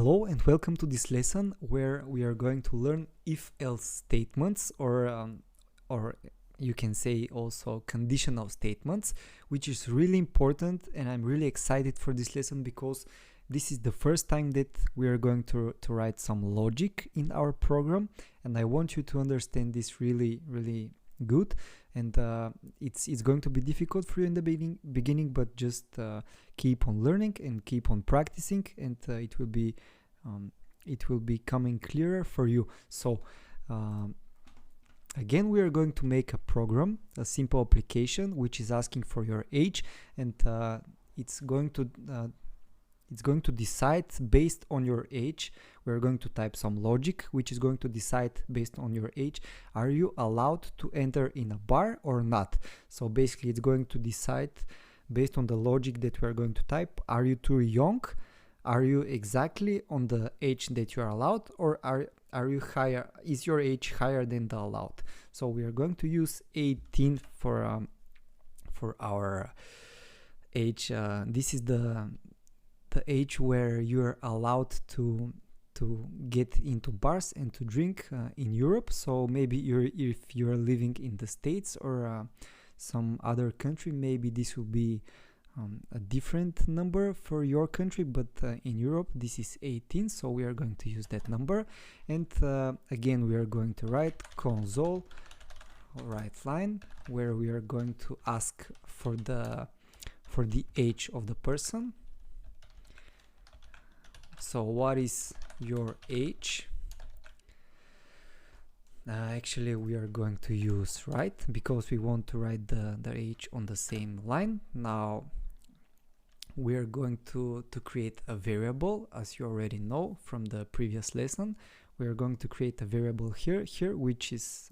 Hello and welcome to this lesson where we are going to learn if-else statements or you can say also conditional statements, which is really important, and I'm really excited for this lesson because this is the first time that we are going to write some logic in our program, and I want you to understand this really good. And it's going to be difficult for you in the beginning, but just keep on learning and keep on practicing, and it will be coming clearer for you. So again, we are going to make a program, a simple application, which is asking for your age, and it's going to decide based on your age. We're going to type some logic which is going to decide based on your age, are you allowed to enter in a bar or not. So basically it's going to decide based on the logic that we're going to type. Are you too young? Are you exactly on the age that you are allowed, or are you higher? Is your age higher than the allowed? So we are going to use 18 for our age. This is the age where you're allowed to get into bars and to drink in Europe. So maybe if you're living in the States or some other country, maybe this will be a different number for your country, but in Europe this is 18, so we are going to use that number. And again, we are going to write console write line, where we are going to ask for the age of the person. So what is your age? Actually we are going to use right, because we want to write the age on the same line. Now we are going to create a variable, as you already know from the previous lesson. We are going to create a variable here which is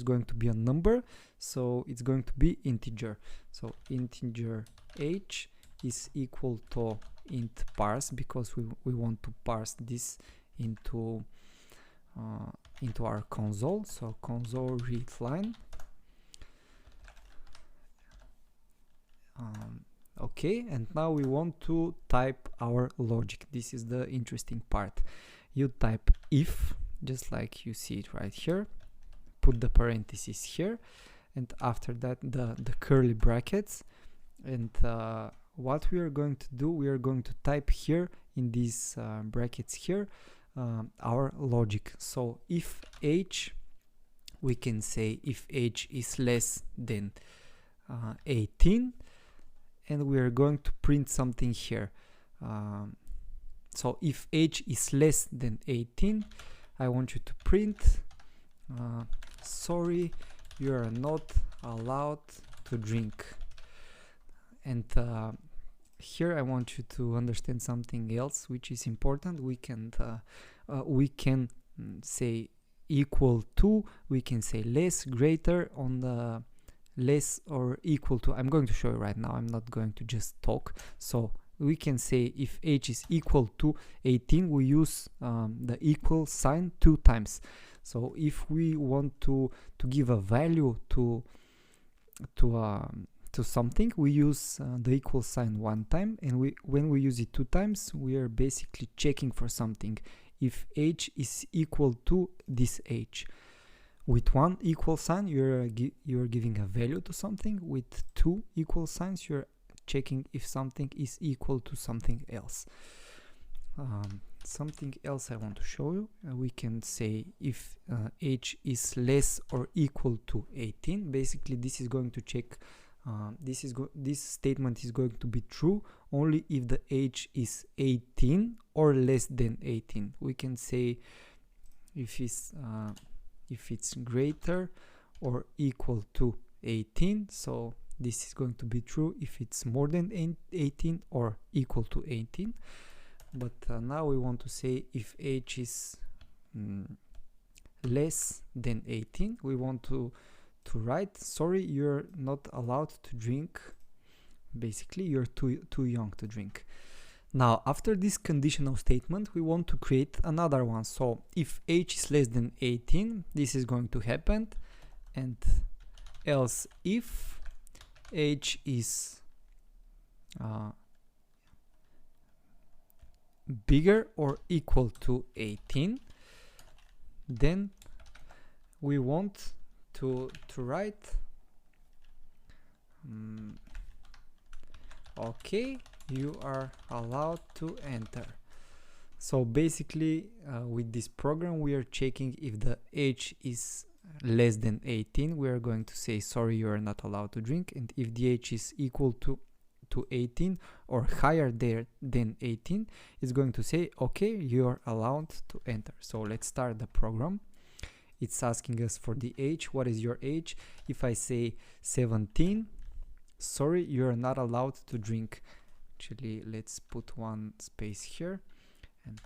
going to be a number, so it's going to be integer. So integer age is equal to int parse, because we want to parse this into our console. So console read line. Okay, and now we want to type our logic. This is the interesting part. You type if, just like you see it right here, put the parentheses here, and after that the curly brackets. And what we are going to do, we are going to type here in these brackets here our logic. So if age, we can say if age is less than 18, and we are going to print something here. So if age is less than 18, I want you to print sorry, you are not allowed to drink. And here I want you to understand something else which is important. We can say equal to, we can say less, greater, on the less or equal to. I'm going to show you right now, I'm not going to just talk. So we can say if age is equal to 18, we use the equal sign 2 times. So if we want to give a value to something, we use the equal sign 1 time, and when we use it 2 times, we are basically checking for something. If age is equal to this age. With 1 equal sign, you're giving a value to something. With 2 equal signs, you're checking if something is equal to something else. Something else I want to show you. We can say if age is less or equal to 18. Basically, this is going to check. This statement is going to be true only if the age is 18 or less than 18. We can say if it's greater or equal to 18. So this is going to be true if it's more than 18 or equal to 18. But now we want to say if age is less than 18, we want to write sorry, you're not allowed to drink. Basically, you're too young to drink. Now after this conditional statement, we want to create another one. So if age is less than 18, this is going to happen, and else if age is bigger or equal to 18, then we want to write okay, you are allowed to enter. So basically with this program we are checking if the age is less than 18, we are going to say sorry, you are not allowed to drink, and if the age is equal to 18 or higher there than 18, it's going to say okay, you are allowed to enter. So let's start the program. It's asking us for the age. What is your age? If I say 17, sorry, you are not allowed to drink. Actually, let's put one space here. And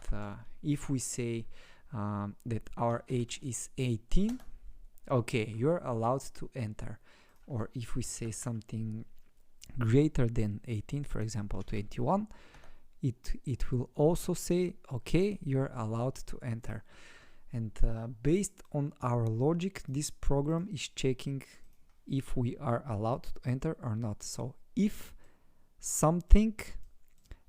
if we say that our age is 18, okay, you're allowed to enter. Or if we say something greater than 18, for example 21, it will also say okay, you're allowed to enter. And based on our logic, this program is checking if we are allowed to enter or not. So if something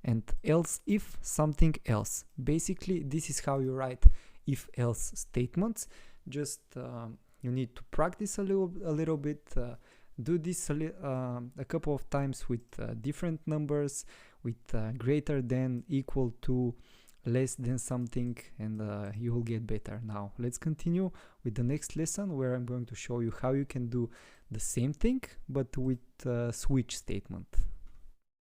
and else if something else. Basically this is how you write if else statements. Just you need to practice a little bit, do this a couple of times with different numbers, with greater than, equal to, less than something, and you will get better. Now let's continue with the next lesson, where I'm going to show you how you can do the same thing but with switch statement.